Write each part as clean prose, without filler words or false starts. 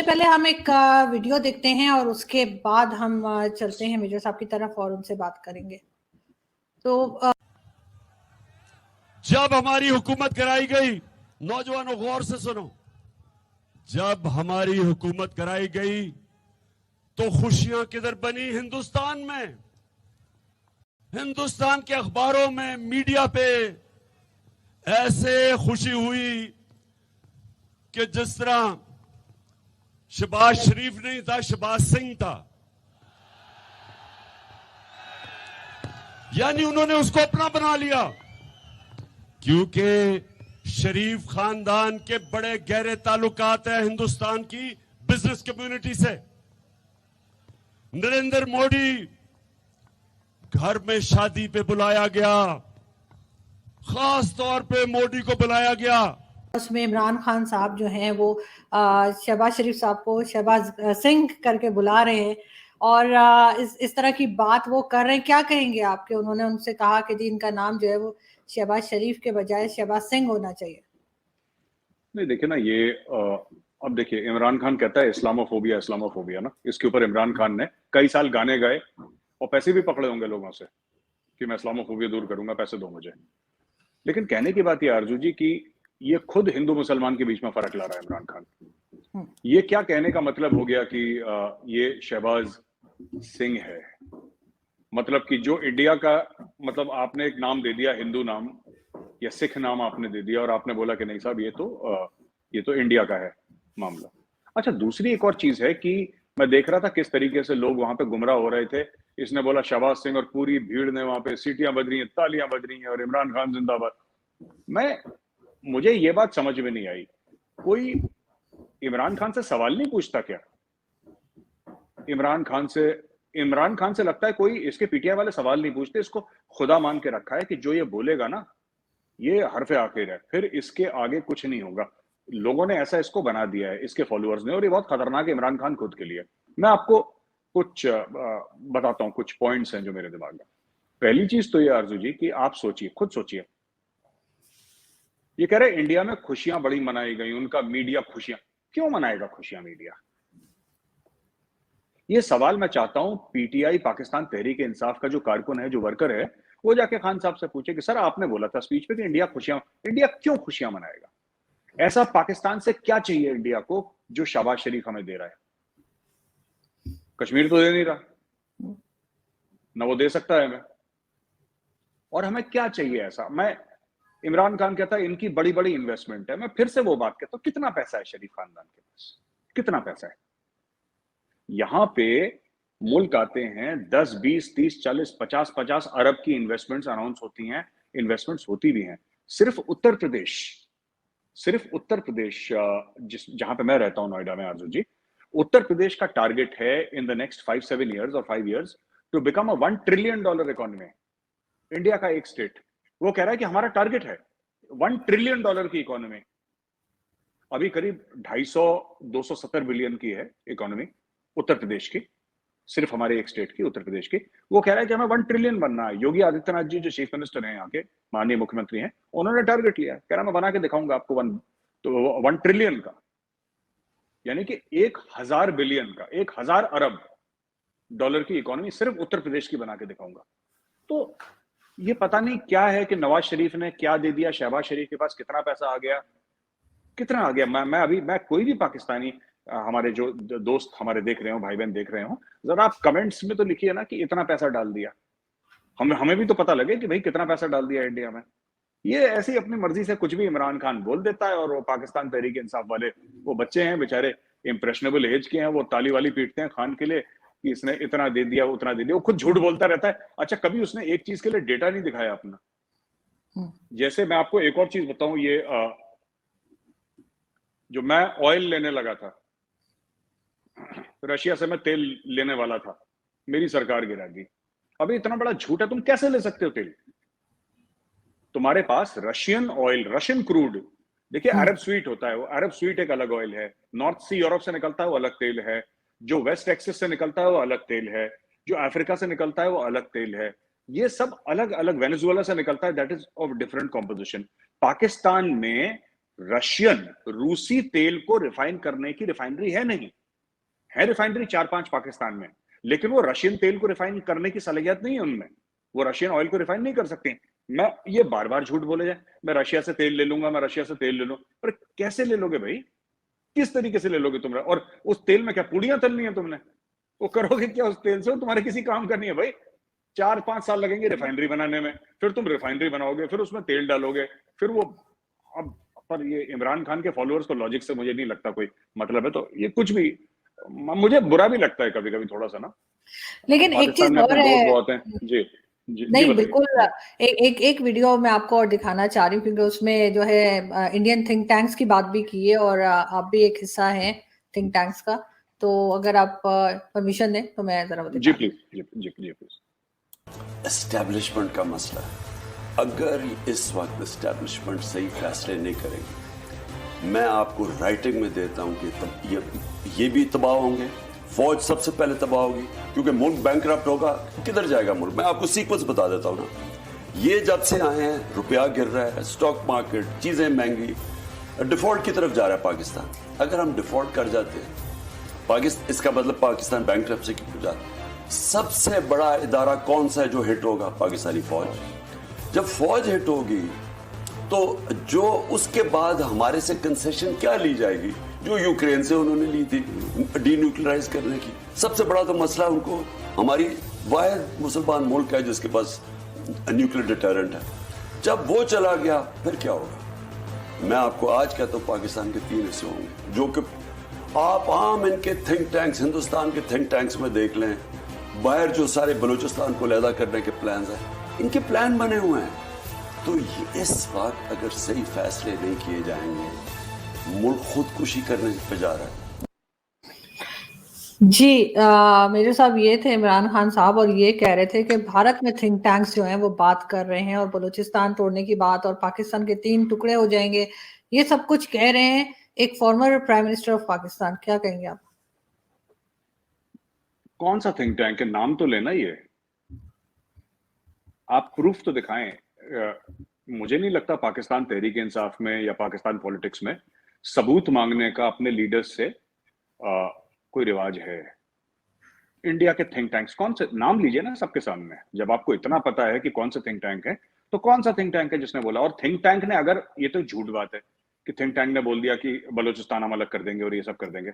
पहले हम एक वीडियो देखते हैं और उसके बाद हम चलते हैं मेजर साहब की तरफ और उनसे बात करेंगे। तो जब हमारी हुकूमत कराई गई, नौजवानों गौर से सुनो, जब हमारी हुकूमत कराई गई तो खुशियां किधर बनी हिंदुस्तान में। हिंदुस्तान के अखबारों में, मीडिया पे ऐसे खुशी हुई कि जिस तरह शहबाज शरीफ नहीं था, शहबाज सिंह था। यानी उन्होंने उसको अपना बना लिया, क्योंकि शरीफ खानदान के बड़े गहरे ताल्लुकात हैं हिंदुस्तान की बिजनेस कम्युनिटी से। नरेंद्र मोदी घर में शादी पे बुलाया गया, खास तौर पे मोदी को बुलाया गया। उसमें इमरान खान साहब जो हैं वो शहबाज शरीफ साहब को शहबाज सिंह करके बुला रहे हैं और इस तरह की बात वो कर रहे हैं। क्या कहेंगे आपके? उन्होंने उनसे कहा कि जी इनका नाम जो है वो शहबाज शरीफ के बजाय शहबाज सिंह होना चाहिए। नहीं, देखिए ना, ये अब देखिए, इमरान खान कहता है इस्लामोफोबिया इस्लामोफोबिया ना, इसके ऊपर इमरान खान ने कई साल गाने गाए और पैसे भी पकड़े होंगे लोगों से कि मैं इस्लामोफोबिया दूर करूंगा, पैसे दो मुझे। लेकिन कहने की बात ये आरजू जी कि ये खुद हिंदू मुसलमान के बीच में फर्क ला रहा है इमरान खान। ये क्या कहने का मतलब हो गया कि ये शहबाज सिंह है? मतलब कि जो इंडिया का, मतलब आपने एक नाम दे दिया, हिंदू नाम या सिख नाम आपने दे दिया और आपने बोला कि नहीं साहब ये तो इंडिया का है मामला। अच्छा, दूसरी एक और चीज है कि मैं देख रहा था किस तरीके से लोग वहां पे गुमराह हो रहे थे। इसने बोला शहबाज सिंह और पूरी भीड़ ने वहां पे सीटियां बज रही हैं, तालियां बज रही हैं और इमरान खान जिंदाबाद। मुझे ये बात समझ में नहीं आई, कोई इमरान खान से सवाल नहीं पूछता क्या? इमरान खान से लगता है कोई इसके पीटीआई वाले सवाल नहीं पूछते, इसको खुदा मान के रखा है कि जो ये बोलेगा ना, ये हरफे आखिर है, फिर इसके आगे कुछ नहीं होगा। लोगों ने ऐसा इसको बना दिया है, इसके फॉलोअर्स ने, और ये बहुत खतरनाक है इमरान खान खुद के लिए। मैं आपको कुछ बताता हूं, कुछ पॉइंट्स हैं जो मेरे दिमाग में। पहली चीज तो ये आरजू जी कि आप सोचिए, खुद सोचिए, ये कह रहे इंडिया में खुशियां बड़ी मनाई गई, उनका मीडिया खुशियां क्यों मनाएगा? खुशियां मीडिया, ये सवाल मैं चाहता हूं पीटीआई पाकिस्तान तहरीक इंसाफ का जो कारकुन है, जो वर्कर है, वो जाके खान साहब से पूछे कि सर आपने बोला था स्पीच पे कि इंडिया क्यों खुशियां मनाएगा? ऐसा पाकिस्तान से क्या चाहिए इंडिया को जो शहबाज शरीफ हमें दे रहा है? कश्मीर तो दे नहीं रहा ना, वो दे सकता है हमें, और हमें क्या चाहिए ऐसा? इमरान खान कहता है इनकी बड़ी बड़ी इन्वेस्टमेंट है। मैं फिर से वो बात कहता हूं, कितना पैसा है शरीफ खानदान के पास? कितना पैसा है? यहां पे मुल्क आते हैं 10, 20, 30, 40, 50 अरब की इन्वेस्टमेंट्स अनाउंस होती हैं, इन्वेस्टमेंट्स होती भी हैं। सिर्फ उत्तर प्रदेश जहां पे मैं रहता हूं, नोएडा में आरजू जी, उत्तर प्रदेश का टारगेट है इन द नेक्स्ट 5-7 ईयर्स और 5 years to become a $1 trillion economy. India का एक स्टेट वो कह रहा है कि हमारा टारगेट है $1 ट्रिलियन की इकोनॉमी। अभी करीब 270 बिलियन की है इकोनॉमी उत्तर प्रदेश की, सिर्फ हमारे एक स्टेट की, उत्तर प्रदेश की। वो कह रहा है कि हमें 1 ट्रिलियन बनना है। योगी आदित्यनाथ जी जो चीफ मिनिस्टर हैं यहाँ के, माननीय मुख्यमंत्री हैं, उन्होंने टारगेट लिया है, कह रहा मैं बना के दिखाऊंगा आपको 1 ट्रिलियन का, यानी कि 1000 बिलियन का, 1000 अरब डॉलर की इकोनॉमी सिर्फ उत्तर प्रदेश की बना के दिखाऊंगा। तो ये पता नहीं क्या है कि नवाज शरीफ ने क्या दे दिया, शहबाज शरीफ के पास कितना पैसा आ गया, कितना आ गया। मैं कोई भी पाकिस्तानी, हमारे जो दोस्त हमारे देख रहे हो, भाई बहन देख रहे हो, जरा आप कमेंट्स में तो लिखिए ना कि इतना पैसा डाल दिया, हमें भी तो पता लगे कि भाई कितना पैसा डाल दिया इंडिया में। ये ऐसे ही अपनी मर्जी से कुछ भी इमरान खान बोल देता है, और वो पाकिस्तान तहरीक इंसाफ वाले, वो बच्चे हैं बेचारे, इंप्रेशनेबल एज के हैं, वो ताली वाली पीटते हैं खान के लिए कि इसने इतना दे दिया, उतना दे दिया। वो खुद झूठ बोलता रहता है। अच्छा, कभी उसने एक चीज के लिए डेटा नहीं दिखाया अपना। जैसे मैं आपको एक और चीज बताऊं, ये जो मैं ऑयल लेने लगा था, रशिया से मैं तेल लेने वाला था, मेरी सरकार गिरा दी। अभी इतना बड़ा झूठ है, तुम कैसे ले सकते हो तेल? तुम्हारे पास रशियन ऑयल, रशियन क्रूड, देखिए अरब स्वीट होता है, वो अरब स्वीट एक अलग ऑयल है, नॉर्थ सी यूरोप से निकलता है वो अलग तेल है, जो वेस्ट टेक्सास से निकलता है वो अलग तेल है, जो अफ्रीका से निकलता है वो अलग तेल है। ये सब अलग अलग, वेनेजुएला से निकलता है, that is of different composition. Pakistan में रूसी तेल को रिफाइन करने की रिफाइनरी है नहीं। है रिफाइनरी 4-5 पाकिस्तान में, लेकिन वो रशियन तेल को रिफाइन करने की सलाहियत नहीं है उनमें। वो रशियन ऑयल को रिफाइन नहीं कर सकते। मैं ये बार बार झूठ बोले जाए, मैं रशिया से तेल ले लूंगा, मैं रशिया से तेल ले लूं, पर कैसे ले लोगे भाई? किस तरीके से ले लोगे तुम? और उस तेल में क्या पूड़ियां तलनी है तुमने? वो करोगे क्या उस तेल से? वो तुम्हारे किसी काम का नहीं है भाई। 4-5 साल लगेंगे रिफाइनरी बनाने में, फिर तुम रिफाइनरी बनाओगे, फिर उसमें तेल डालोगे, फिर वो अब पर ये इमरान खान के फॉलोअर्स को लॉजिक से मुझे नहीं लगता कोई मतलब है, तो ये कुछ भी मुझे बुरा भी लगता है कभी कभी थोड़ा सा ना। लेकिन एक पाकिस्तान चीज में और अपने दोस्त है। बहुत हैं। जी जी जी, नहीं, बताइए। बिल्कुल। एक वीडियो मैं आपको और दिखाना चाह रही हूँ, क्योंकि उसमें जो है इंडियन थिंक टैंक्स की बात भी की है, और आप भी एक हिस्सा है थिंक टैंक्स का। तो अगर आप परमिशन दें तो मैं जरा वो जी दिखाती प्लीज, जी जी जी प्लीज। एस्टेब्लिशमेंट का मसला है। अगर इस वक्त एस्टेब्लिशमेंट सही फैसले नहीं करेगी, मैं आपको राइटिंग में देता हूं कि ये भी तबाह होंगे, फौज सबसे पहले तबाह होगी, क्योंकि मुल्क बैंकरप्ट होगा। किधर जाएगा मुल्क? मैं आपको सीक्वेंस बता देता हूं ना। ये जब से आए हैं, रुपया गिर रहा है, स्टॉक मार्केट, चीजें महंगी, डिफॉल्ट की तरफ जा रहा है पाकिस्तान। अगर हम डिफॉल्ट कर जाते हैं पाकिस्तान, इसका मतलब पाकिस्तान बैंकरप्सी की जाता। सबसे बड़ा इदारा कौन सा है जो हिट होगा? पाकिस्तानी फौज। जब फौज हिट होगी तो जो उसके बाद हमारे से कंसेशन क्या ली जाएगी, जो यूक्रेन से उन्होंने ली थी डीन्यूक्लियराइज करने की। सबसे बड़ा तो मसला उनको, हमारी वाहिद मुसलमान मुल्क है जिसके पास न्यूक्लियर डिटरेंट है। जब वो चला गया फिर क्या होगा? मैं आपको आज कहता हूं पाकिस्तान के 3 हिस्से होंगे, जो कि आप आम इनके थिंक टैंक्स, हिंदुस्तान के थिंक टैंक्स में देख लें। बाहर जो सारे बलूचिस्तान को लहदा करने के प्लान हैं, इनके प्लान बने हुए हैं। तो इस वक्त अगर सही फैसले नहीं किए जाएंगे, मुल्क खुदकुशी करने पे जा रहा है। जी, मेरे साहब ये थे इमरान खान साहब, और ये कह रहे थे कि भारत में थिंक टैंक्स जो हैं वो बात कर रहे हैं, और बलूचिस्तान तोड़ने की बात, और पाकिस्तान के 3 टुकड़े हो जाएंगे, ये सब कुछ कह रहे हैं एक former prime minister of Pakistan. क्या कहेंगे आप? कौन सा थिंक टैंक है? नाम तो लेना। ये आप प्रूफ तो दिखाएं। मुझे नहीं लगता पाकिस्तान तहरीक इंसाफ में या पाकिस्तान पॉलिटिक्स में सबूत मांगने का अपने लीडर्स से कोई रिवाज है। इंडिया के थिंक टैंक्स कौन से? नाम लीजिए ना सबके सामने। जब आपको इतना पता है कि कौन सा थिंक टैंक है, तो कौन सा थिंक टैंक है जिसने बोला? और थिंक टैंक ने, अगर ये तो झूठ बात है कि थिंक टैंक ने बोल दिया कि बलूचिस्तान हम अलग कर देंगे और ये सब कर देंगे।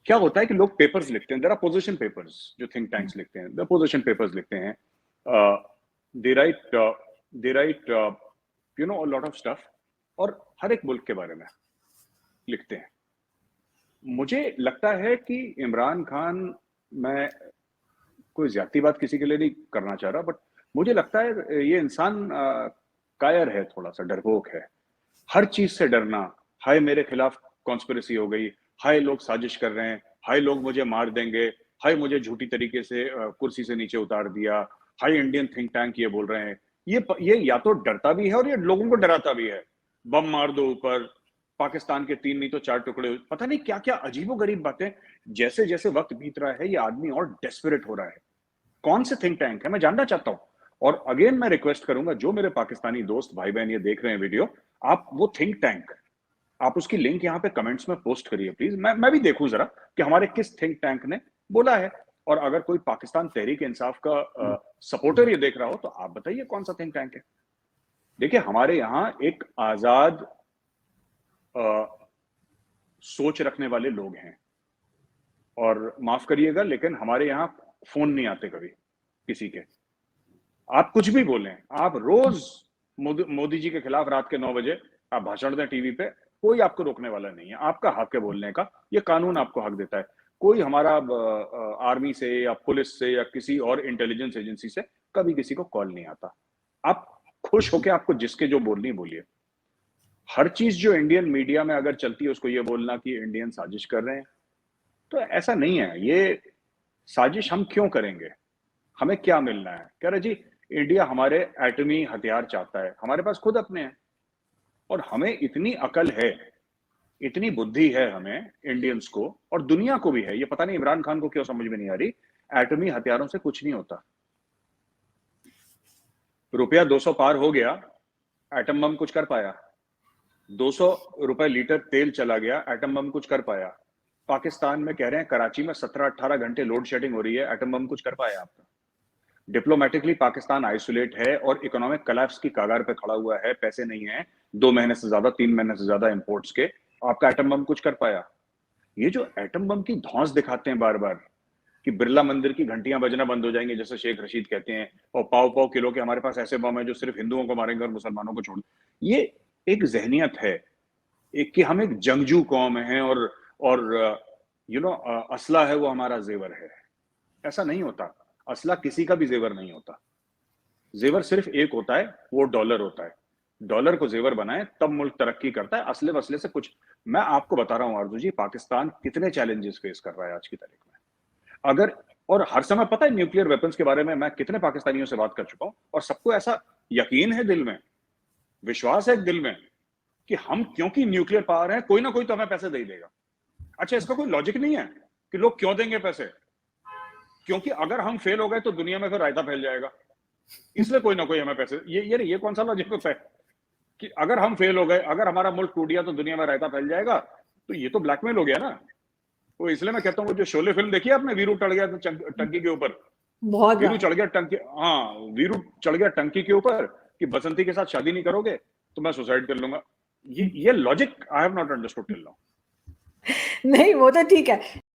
क्या होता है कि लोग पेपर्स लिखते हैं, देयर आर पोजीशन पेपर्स जो थिंक टैंक्स लिखते हैं, द पोजीशन पेपर्स लिखते हैं, they write you know a lot of stuff, और हर एक मुल्क के बारे में लिखते हैं। मुझे लगता है कि इमरान खान, मैं कोई ज्यादा बात किसी के लिए नहीं करना चाह रहा, बट मुझे लगता है ये इंसान कायर है, थोड़ा सा डरपोक है। हर चीज से डरना, हाय मेरे खिलाफ कॉन्स्पिरेसी हो गई, हाय लोग साजिश कर रहे हैं, हाय लोग मुझे मार देंगे, हाय मुझे झूठी तरीके से कुर्सी से नीचे उतार दिया, हाय इंडियन थिंक टैंक ये बोल रहे हैं। ये या तो डरता भी है और ये लोगों को डराता भी है। बम मार दो ऊपर, पाकिस्तान के 3 नहीं तो 4 टुकड़े, पता नहीं क्या क्या अजीबोगरीब बातें। जैसे जैसे वक्त बीत रहा है, ये आदमी और डेस्परेट हो रहा है। कौन से थिंक टैंक है, मैं जानना चाहता हूं। और अगेन मैं रिक्वेस्ट करूंगा, जो मेरे पाकिस्तानी दोस्त भाई बहन ये देख रहे हैं वीडियो, आप वो थिंक टैंक, आप उसकी लिंक यहाँ पे कमेंट्स में पोस्ट करिए प्लीज। मैं भी देखूं जरा कि हमारे किस थिंक टैंक ने बोला है। और अगर कोई पाकिस्तान तहरीक इंसाफ का सपोर्टर ये देख रहा हो, तो आप बताइए कौन सा थिंक टैंक है। देखिए, हमारे यहाँ एक आजाद सोच रखने वाले लोग हैं, और माफ करिएगा लेकिन हमारे यहाँ फोन नहीं आते कभी किसी के। आप कुछ भी बोलें, आप रोज मोदी जी के खिलाफ रात के 9 बजे आप भाषण दें टीवी पे, कोई आपको रोकने वाला नहीं है। आपका हक है बोलने का, ये कानून आपको हक देता है। कोई हमारा आर्मी से या पुलिस से या किसी और इंटेलिजेंस एजेंसी से कभी किसी को कॉल नहीं आता। आप खुश होके आपको जिसके जो बोलनी बोलिए। हर चीज जो इंडियन मीडिया में अगर चलती है, उसको ये बोलना कि इंडियन साजिश कर रहे हैं, तो ऐसा नहीं है। ये साजिश हम क्यों करेंगे? हमें क्या मिलना है? कह रहे जी इंडिया हमारे एटमी हथियार चाहता है, हमारे पास खुद अपने हैं। और हमें इतनी अकल है, इतनी बुद्धि है हमें इंडियंस को, और दुनिया को भी है। ये पता नहीं इमरान खान को क्यों समझ में नहीं आ रही, एटमी हथियारों से कुछ नहीं होता। रुपया 200 पार हो गया, एटम बम कुछ कर पाया? 200 रुपए लीटर तेल चला गया, एटम बम कुछ कर पाया? पाकिस्तान में कह रहे हैं कराची में 17-18 घंटे लोड शेडिंग हो रही है, एटम बम कुछ कर पाया आपका? डिप्लोमेटिकली पाकिस्तान आइसोलेट है और इकोनॉमिक कोलैप्स की कगार पे खड़ा हुआ है, पैसे नहीं है 2 महीने से ज्यादा, 3 महीने से ज्यादा इंपोर्ट्स के, आपका एटम बम कुछ कर पाया? ये जो एटम बम की धौंस दिखाते हैं बार बार कि बिरला मंदिर की घंटियां बजना बंद हो जाएंगी, जैसे शेख रशीद कहते हैं, और पाव पाव किलो के हमारे पास ऐसे बम है जो सिर्फ हिंदुओं को मारेंगे और मुसलमानों को छोड़, ये एक जहनियत है एक कि हम एक जंगजू कौम है और असला है वो हमारा जेवर है। ऐसा नहीं होता, असला किसी का भी जेवर नहीं होता। जेवर सिर्फ एक होता है, वो डॉलर होता है। डॉलर को जेवर बनाए तब मुल्क तरक्की करता है, असले वसले से कुछ। मैं आपको बता रहा हूं आरजू जी, पाकिस्तान कितने चैलेंजेस फेस कर रहा है आज की तारीख में। अगर और हर समय पता है न्यूक्लियर वेपन्स के बारे में मैं कितने पाकिस्तानियों से बात कर चुका हूं, और सबको ऐसा यकीन है दिल में, विश्वास है दिल में कि हम क्योंकि न्यूक्लियर पावर है, कोई ना कोई तो हमें पैसे दे ही देगा। अच्छा, इसका कोई लॉजिक नहीं है कि लोग क्यों देंगे पैसे? क्योंकि अगर हम फेल हो गए तो दुनिया में फिर रायता फैल जाएगा, इसलिए कोई ना कोई हमें पैसे। ये कौन सा लॉजिक है कि अगर हम फेल हो गए, अगर हमारा मुल्क टूट गया तो दुनिया में रायता फैल जाएगा? तो ये तो ब्लैकमेल हो गया ना। वो इसलिए मैं कहता हूँ, जो शोले फिल्म देखी है आपने, वीरू चढ़ गया टंकी के ऊपर, बहुत वीरू चढ़ गया टंकी, हाँ वीरू चढ़ गया टंकी के ऊपर कि बसंती के साथ शादी नहीं करोगे तो मैं सुसाइड कर लूंगा। ये logic I have not understood till now. नहीं, वो तो ठीक है,